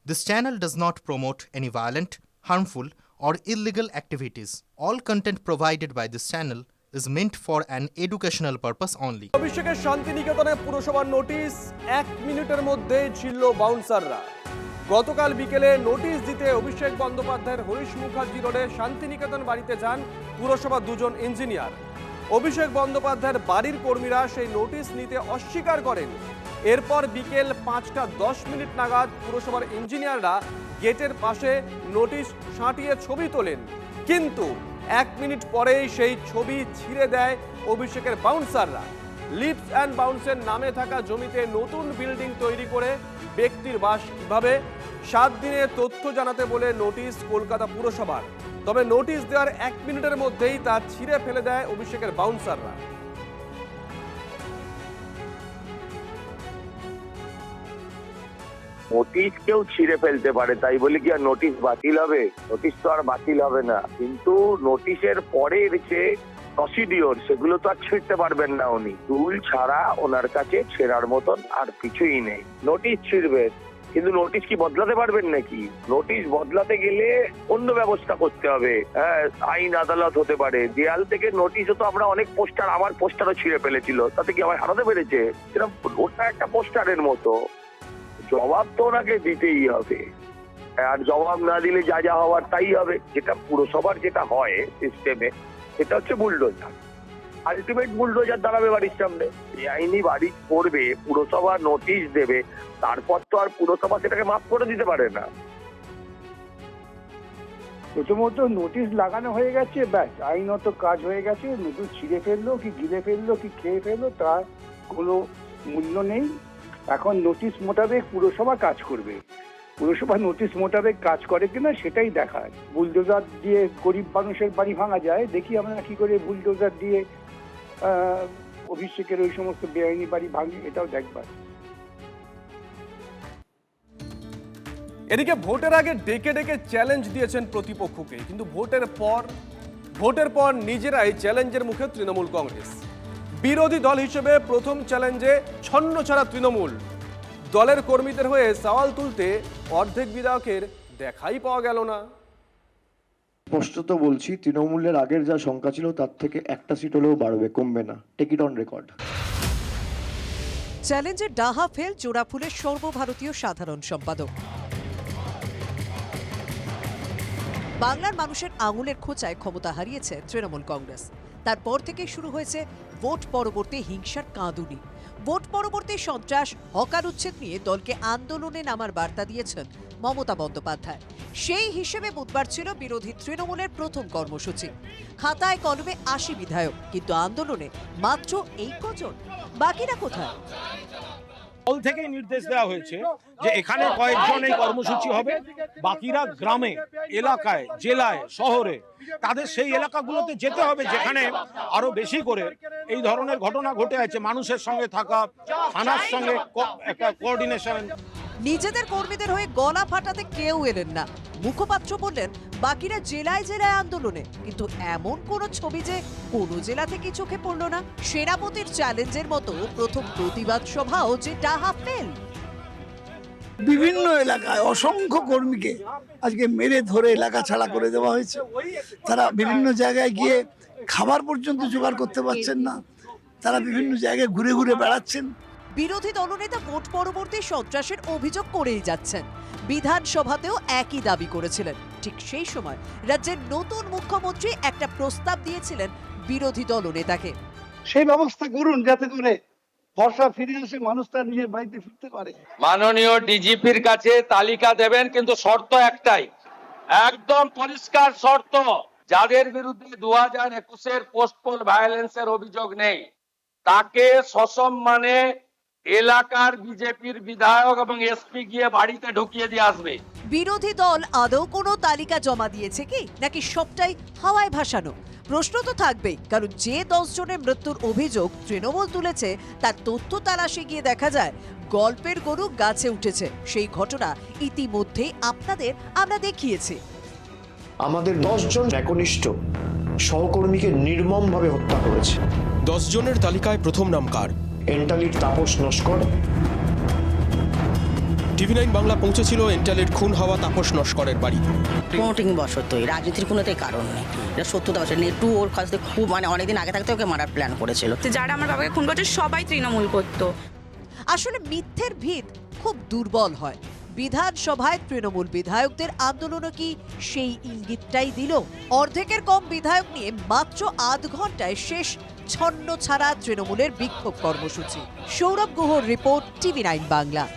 This channel does not promote any violent, harmful, or illegal activities. All content provided by this channel is meant for an educational purpose only. অভিষেকের শান্তিনিকেতনে পুরসভার notice 1 মিনিটের মধ্যে ছিল বাউন্সাররা। গতকাল বিকেলে notice দিতে অভিষেক বন্দ্যোপাধ্যায়ের হরিশ মুখার্জি রোডে শান্তিনিকেতন বাড়িতে যান পুরসভার দুজন ইঞ্জিনিয়ার। অভিষেক বন্দ্যোপাধ্যায়ের বাড়ির কর্মীরা সেই নোটিশ নিতে অস্বীকার করেন। এরপর বিকেল 5:10 নাগাদ পুরসভার ইঞ্জিনিয়াররা গেটের পাশে নোটিশ সাঁটিয়ে ছবি তোলেন, কিন্তু 1 মিনিট পরেই সেই ছবি ছিঁড়ে দেয় অভিষেকের বাউন্সাররা। লিপস অ্যান্ড বাউন্সের নামে থাকা জমিতে নতুন বিল্ডিং তৈরি করে ব্যক্তির বাস কিভাবে 7 দিনে তথ্য জানাতে বলে নোটিশ কলকাতা পুরসভার। তবে নোটিশ দেওয়ার 1 মিনিটের মধ্যেই তা ছিঁড়ে ফেলে দেয় অভিষেকের বাউন্সাররা। নোটিশ কেউ ছিঁড়ে ফেলতে পারে, তাই বলে কি আর নোটিশ বাতিল হবে? নোটিশ তো আর বাতিল হবে না, কিন্তু নোটিশের পরের যে প্রসিডিওর সেগুলো তো আর ছিঁড়তে পারবেন না উনি। রুল ছাড়া ওনার কাছে ছেঁড়ার মতন আর কিছুই নেই। নোটিশ ছিঁড়বে, কিন্তু নোটিশ কি বদলাতে পারবেন নাকি? নোটিশ বদলাতে গেলে অন্য ব্যবস্থা করতে হবে। হ্যাঁ, আইন আদালত হতে পারে। দেয়াল থেকে নোটিশও তো আমরা অনেক পোস্টার, আমার পোস্টারও ছিঁড়ে ফেলেছিল, তাতে কি আমার হারাতে পেরেছে? সেটা ওটা একটা পোস্টারের মতো। জবাব তো ওনাকে দিতেই হবে, আর জবাব না দিলে যা যা হওয়ার তাই হবে। যেটা পুরসভার যেটা হয় সিস্টেমে, সেটা হচ্ছে বুলডোজার। আলটিমেট বুলডোজার দাঁড়াবে বাড়ির সামনে, আইনি বাড়ি করবে, পুরসভা নোটিশ দেবে, তারপর তো আর পুরসভা সেটাকে মাফ করে দিতে পারে না। প্রথমত নোটিশ লাগানো হয়ে গেছে, ব্যাস আইনত কাজ হয়ে গেছে। নোটিশ ছিঁড়ে ফেললো কি গিলে ফেললো কি খেয়ে ফেললো তার কোনো মূল্য নেই। এখন নোটিশ মোতাবেক পুরসভা কাজ করবে। পুরসভা নোটিশ মোতাবেক কাজ করে কিনা সেটাই দেখার। বুলডোজার দিয়ে গরিব মানুষের বাড়ি ভাঙা যায়, দেখি আমরা কি করে বুলডোজার দিয়ে অভিষেকের ওই সমস্ত বেআইনি বাড়ি ভাঙি, এটাও দেখবার। এদিকে ভোটের আগে ডেকে ডেকে চ্যালেঞ্জ দিয়েছেন প্রতিপক্ষকে, কিন্তু ভোটের পর নিজেরাই চ্যালেঞ্জের মুখে তৃণমূল কংগ্রেস। বিরোধী দল হিসেবে প্রথম চ্যালেঞ্জে ছন্নছাড়া তৃণমূল। দলের কর্মীদের হয়ে সওয়াল তুলতে অর্ধেক বিধায়কের দেখাই পাওয়া গেল না। স্পষ্টত বলছি, তৃণমূলের আগের যা সংখ্যা ছিল তার থেকে একটা সিট হলেও বাড়বে, কমবে না। Take it on record. চ্যালেঞ্জের ডাহা ফেল জোড়াফুলের সর্বভারতীয় সাধারণ সম্পাদক। বাংলার মানুষের আঙুলের খোঁচায় ক্ষমতা হারিয়েছে তৃণমূল কংগ্রেস। তারপর থেকে শুরু হয়েছে ভোট পরবর্তী হিংসার কাঁদুনি। ভোট পরবর্তী সন্ত্রাস, হকার উচ্ছেদ নিয়ে দলকে আন্দোলনে নামার বার্তা দিয়েছেন মমতা বন্দ্যোপাধ্যায়। সেই হিসেবে বুধবার ছিল বিরোধী তৃণমূলের প্রথম কর্মসূচি। খাতায় কলমে 80 বিধায়ক, কিন্তু আন্দোলনে মাত্র এই কজন। বাকিরা কোথায়? দল থেকেই নির্দেশ দেওয়া হয়েছে যে এখানে কয়েকজন এই কর্মসূচি হবে, বাকিরা গ্রামে, এলাকায়, জেলায়, শহরে, তাদের সেই এলাকাগুলোতে যেতে হবে যেখানে আরো বেশি করে এই ধরনের ঘটনা ঘটে আছে। মানুষের সঙ্গে থাকা, থানার সঙ্গে একটা কোঅর্ডিনেশন। নিজেদের কর্মীদের হয়ে গলা ফাটাতে কেউ এলেন না। মুখপাত্র বললেন বাকিরা জেলায় জেলায় আন্দোলনে, কিন্তু এমন কোন ছবি যে কোন জেলা থেকে চোখে পড়ল না। সেনাপতির চ্যালেঞ্জের মতো প্রথম প্রতিবাদ সভাও যে ডাহা ফেল। বিভিন্ন এলাকায় অসংখ্য কর্মীকে আজকে মেরে ধরে এলাকা ছাড়া করে দেওয়া হয়েছে। তারা বিভিন্ন জায়গায় গিয়ে খাবার পর্যন্ত জোগাড় করতে পারছেন না, তারা বিভিন্ন জায়গায় ঘুরে ঘুরে বেড়াচ্ছেন। বিরোধী দলনেতা ভোট পরবর্তী সন্ত্রাসের অভিযোগ করেই যাচ্ছেন। বিধানসভাতেও একই দাবি করেছিলেন। ঠিক সেই সময় রাজ্যের নতুন মুখ্যমন্ত্রী একটা প্রস্তাব দিয়েছিলেন বিরোধী দলনেতাকে। সেই ব্যবস্থা করুন যাতে করে বর্ষা ফিরে আসে, মানুষ তার নিজের বাড়িতে ফিরতে পারে। মাননীয় ডিজিপির কাছে তালিকা দেবেন, কিন্তু শর্ত একটাই, একদম পরিষ্কার শর্ত, যাদের বিরুদ্ধে 2021-এর পোস্টপোল ভায়োলেন্সের অভিযোগ নেই তাকে সসম্মানে এলাকার বিজেপির বিধায়ক এবং এসপি গিয়ে বাড়িতে ঢুকিয়ে দিয়ে আসবে। বিরোধী দল আদৌ কোনো তালিকা জমা দিয়েছে কি, নাকি সবটাই হাওয়ায় ভাসানো? প্রশ্ন তো থাকবেই, কারণ যে 10 জনের মৃত্যুর অভিযোগ তৃণমূল তুলেছে তার তথ্য তালাশে গিয়ে দেখা যায় গল্পের গরু গাছে উঠেছে। সেই ঘটনা ইতিমধ্যেই আপনাদের আমরা দেখিয়েছি। আমাদের 10 জন একনিষ্ঠ সহকর্মীকে নির্মমভাবে হত্যা করেছে। 10 জনের তালিকায় প্রথম নাম কার? এন্টালির তাপস নস্কর, TV9 বাংলা পৌঁছেছিল এন্টালের খুন হওয়া তাপস নস্করের বাড়ি। প্রমোটিং বশতই, রাজনীতির কোনোতেই কারণ নেই। এটা সত্যতা বছর নেটু ওর কাছ থেকে খুব অনেকদিন আগে থাকতে ওকে মারার প্ল্যান করেছিল। যারা আমার বাবাকে খুন করছে সবাই তৃণমূল করতো। আসলে মিথ্যের ভিত খুব দুর্বল হয়। বিধানসভায় তৃণমূল বিধায়কদের আন্দোলনও কি সেই ইঙ্গিতটাই দিল? অর্ধেকের কম বিধায়ক নিয়ে মাত্র আধ ঘন্টায় শেষ ছন্ন ছাড়া তৃণমূলের বিক্ষোভ কর্মসূচি। সৌরভ গুহর রিপোর্ট, TV9 বাংলা।